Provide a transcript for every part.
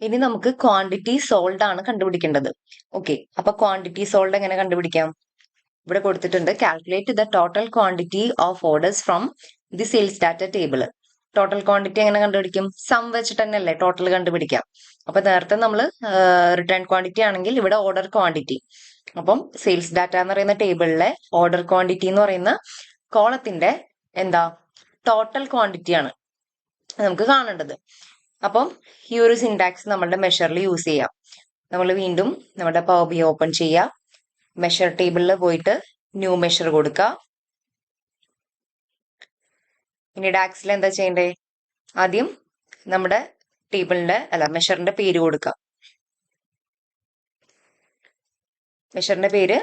ഇനി നമുക്ക് quantity sold ആണ് കണ്ടുപിടിക്കേണ്ടത്. ഓക്കെ, അപ്പൊ ക്വാണ്ടിറ്റി സോൾഡ് എങ്ങനെ കണ്ടുപിടിക്കാം? ഇവിടെ കൊടുത്തിട്ടുണ്ട് calculate the total quantity of orders from the sales data table. Total quantity എങ്ങനെ കണ്ടുപിടിക്കും? സം വെച്ചിട്ട് തന്നെയല്ലേ ടോട്ടൽ കണ്ടുപിടിക്കാം. അപ്പൊ നേരത്തെ നമ്മൾ റിട്ടേൺ ക്വാണ്ടിറ്റി ആണെങ്കിൽ ഇവിടെ ഓർഡർ ക്വാണ്ടിറ്റി. അപ്പം സെയിൽസ് ഡാറ്റ എന്ന് പറയുന്ന ടേബിളിലെ ഓർഡർ ക്വാണ്ടിറ്റി എന്ന് പറയുന്ന കോളത്തിന്റെ എന്താ ടോട്ടൽ ക്വാണ്ടിറ്റി ആണ് നമുക്ക് കാണേണ്ടത്. അപ്പം ഈ ഒരു സിൻടാക്സ് നമ്മളുടെ മെഷറിൽ യൂസ് ചെയ്യാം. നമ്മൾ വീണ്ടും നമ്മുടെ പവർ ബി ഓപ്പൺ ചെയ്യാം. മെഷർ ടേബിളിൽ പോയിട്ട് ന്യൂ മെഷർ കൊടുക്കുക. ഇനി ഡാക്സിൽ എന്താ ചെയ്യണ്ടേ? ആദ്യം നമ്മുടെ മെഷറിന്റെ പേര് കൊടുക്കുക. മെഷറിന്റെ പേര്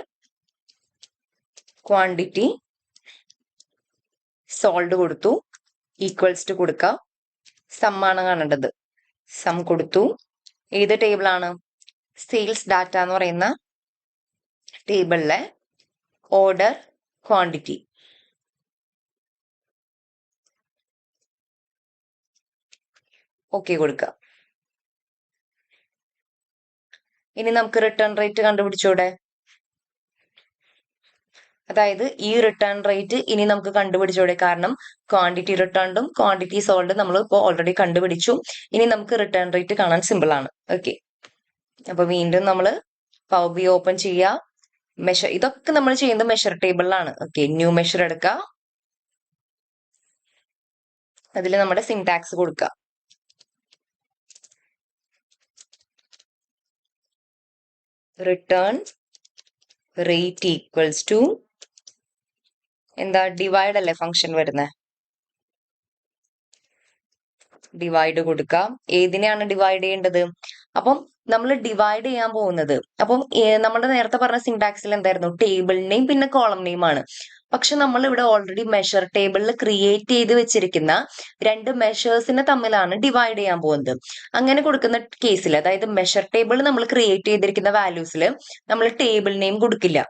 ക്വാണ്ടിറ്റി സോൾഡ് കൊടുത്തു. ഈക്വൽസ് ടു കൊടുക്കുക. സം ആണ് കാണേണ്ടത്. സം കൊടുത്തു. ഏത് ടേബിൾ ആണ്? സെയിൽസ് ഡാറ്റ എന്ന് പറയുന്ന ടേബിളിലെ ഓർഡർ ക്വാണ്ടിറ്റി. ഓക്കെ കൊടുക്കുക. ഇനി നമുക്ക് റിട്ടേൺ റേറ്റ് കണ്ടുപിടിച്ചൂടെ? അതായത് ഈ റിട്ടേൺ റേറ്റ് ഇനി നമുക്ക് കണ്ടുപിടിച്ചൂടെ? കാരണം ക്വാണ്ടിറ്റി റിട്ടേൺഡും ക്വാണ്ടിറ്റി സോൾഡ് നമ്മൾ ഇപ്പോൾ ഓൾറെഡി കണ്ടുപിടിച്ചു. ഇനി നമുക്ക് റിട്ടേൺ റേറ്റ് കാണാൻ സിമ്പിൾ ആണ്. ഓക്കെ, അപ്പൊ വീണ്ടും നമ്മൾ പവർ ബി ഓപ്പൺ ചെയ്യുക. മെഷർ, ഇതൊക്കെ നമ്മൾ ചെയ്യുന്നത് മെഷർ ടേബിളിലാണ്. ഓക്കെ, ന്യൂ മെഷർ എടുക്കുക. അതിൽ നമ്മുടെ സിൻടാക്സ് കൊടുക്കുക. റിട്ടേൺ റേറ്റ് ഈക്വൽസ് ടു എന്താ? ഡിവൈഡ് അല്ലേ ഫംഗ്ഷൻ വരുന്നത്. ഡിവൈഡ് കൊടുക്കാം. ഏതിനെയാണ് ഡിവൈഡ് ചെയ്യേണ്ടത്? അപ്പം നമ്മൾ ഡിവൈഡ് ചെയ്യാൻ പോകുന്നത്, അപ്പം നമ്മുടെ നേരത്തെ പറഞ്ഞ സിൻടാക്സിൽ എന്തായിരുന്നു? ടേബിൾ നെയിം പിന്നെ കോളം നെയിം ആണ്. പക്ഷെ നമ്മൾ ഇവിടെ ഓൾറെഡി മെഷർ ടേബിളിൽ ക്രിയേറ്റ് ചെയ്ത് വെച്ചിരിക്കുന്ന രണ്ട് മെഷേഴ്സിനെ തമ്മിലാണ് ഡിവൈഡ് ചെയ്യാൻ പോകുന്നത്. അങ്ങനെ കൊടുക്കുന്ന കേസിൽ, അതായത് മെഷർ ടേബിൾ നമ്മൾ ക്രിയേറ്റ് ചെയ്തിരിക്കുന്ന വാല്യൂസിൽ നമ്മൾ ടേബിൾ നെയിം കൊടുക്കില്ല.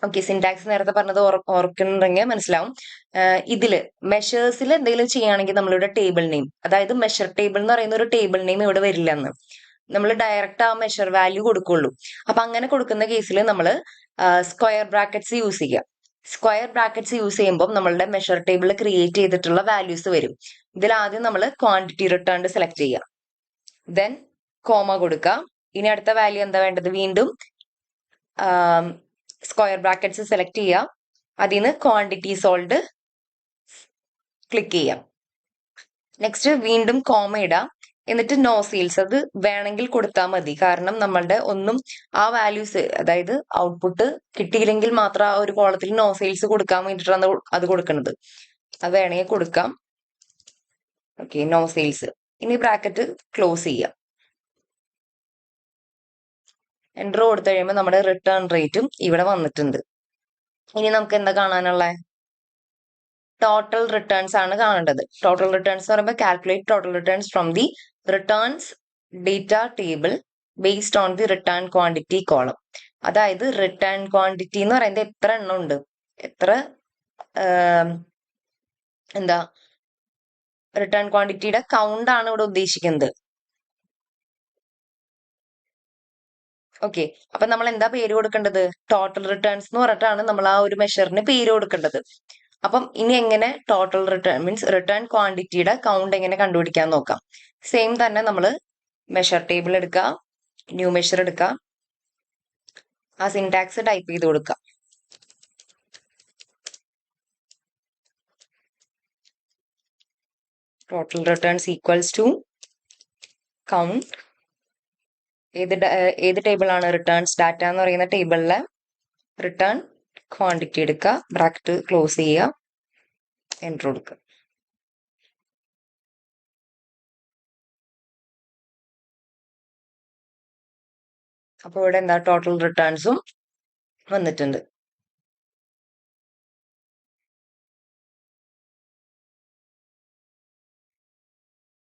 ഓക്കെ, സിൻടാക്സ് നേരത്തെ പറഞ്ഞത് ഓർക്കുന്നുണ്ടെങ്കിൽ മനസ്സിലാവും. ഇതില് മെഷേഴ്സിൽ എന്തെങ്കിലും ചെയ്യുകയാണെങ്കിൽ നമ്മളിവിടെ ടേബിൾ നെയിം, അതായത് മെഷർ ടേബിൾ എന്ന് പറയുന്ന ഒരു ടേബിൾ നെയിം ഇവിടെ വരില്ല എന്ന്. നമ്മൾ ഡയറക്റ്റ് ആ മെഷർ വാല്യൂ കൊടുക്കുള്ളൂ. അപ്പൊ അങ്ങനെ കൊടുക്കുന്ന കേസിൽ നമ്മൾ സ്ക്വയർ ബ്രാക്കറ്റ്സ് യൂസ് ചെയ്യാം. സ്ക്വയർ ബ്രാക്കറ്റ്സ് യൂസ് ചെയ്യുമ്പോൾ നമ്മളുടെ മെഷർ ടേബിൾ ക്രിയേറ്റ് ചെയ്തിട്ടുള്ള വാല്യൂസ് വരും. ഇതിൽ ആദ്യം നമ്മൾ ക്വാണ്ടിറ്റി റിട്ടേൺഡ് സെലക്ട് ചെയ്യാം. ദെൻ കോമ കൊടുക്കാം. ഇനി അടുത്ത വാല്യൂ എന്താ വേണ്ടത്? വീണ്ടും സ്ക്വയർ ബ്രാക്കറ്റ്സ് സെലക്ട് ചെയ്യാം. അതിൽ നിന്ന് ക്വാണ്ടിറ്റി സോൾഡ് ക്ലിക്ക് ചെയ്യാം. നെക്സ്റ്റ് വീണ്ടും കോമ ഇടാം. എന്നിട്ട് നോ സെയിൽസ് അത് വേണമെങ്കിൽ കൊടുത്താൽ മതി. കാരണം നമ്മളുടെ ഒന്നും ആ വാല്യൂസ്, അതായത് ഔട്ട്പുട്ട് കിട്ടിയില്ലെങ്കിൽ മാത്രം ആ ഒരു കോളത്തിൽ നോ സെയിൽസ് കൊടുക്കാൻ വേണ്ടിയിട്ടാണ് അത് കൊടുക്കുന്നത്. അത് വേണമെങ്കിൽ കൊടുക്കാം. Okay, no sales. ഇനി ബ്രാക്കറ്റ് ക്ലോസ് ചെയ്യാം. എൻ്റർ കൊടുത്തു കഴിയുമ്പോൾ നമ്മുടെ റിട്ടേൺ റേറ്റും ഇവിടെ വന്നിട്ടുണ്ട്. ഇനി നമുക്ക് എന്താ കാണാനുള്ളത്? ടോട്ടൽ റിട്ടേൺസ് ആണ് കാണേണ്ടത്. ടോട്ടൽ റിട്ടേൺസ് എന്ന് പറയുമ്പോൾ calculate total returns from the returns data table based on the return quantity column. അതായത് റിട്ടേൺ ക്വാണ്ടിറ്റി എന്ന് പറയുന്നത് എത്ര എണ്ണം ഉണ്ട്, എത്ര എന്താ റിട്ടേൺ ക്വാണ്ടിറ്റിയുടെ കൗണ്ട് ആണ് ഇവിടെ ഉദ്ദേശിക്കുന്നത്. ഓക്കെ, അപ്പൊ നമ്മൾ എന്താ പേര് കൊടുക്കേണ്ടത്? ടോട്ടൽ റിട്ടേൺസ് എന്ന് പറഞ്ഞിട്ടാണ് നമ്മൾ ആ ഒരു മെഷറിന് പേര് കൊടുക്കേണ്ടത്. അപ്പം ഇനി എങ്ങനെ ടോട്ടൽ റിട്ടേൺ മീൻസ് റിട്ടേൺ ക്വാണ്ടിറ്റിയുടെ കൗണ്ട് എങ്ങനെ കണ്ടുപിടിക്കാൻ നോക്കാം. സെയിം തന്നെ നമ്മൾ മെഷർ ടേബിൾ എടുക്കുക, ന്യൂ മെഷർ എടുക്കുക, ആ സിൻടാക്സ് ടൈപ്പ് ചെയ്ത് കൊടുക്കുക. Total returns equals to count. ഏത് ടേബിൾ ആണ്? റിട്ടേൺസ് ഡാറ്റ എന്ന് പറയുന്ന ടേബിളിലെ റിട്ടേൺ ക്വാണ്ടിറ്റി എടുക്കുക, ബ്രാക്കറ്റ് ക്ലോസ് ചെയ്യുക, എൻ്റർ കൊടുക്കുക. അപ്പോൾ ഇവിടെ എന്താ? ടോട്ടൽ റിട്ടേൺസും വന്നിട്ടുണ്ട്.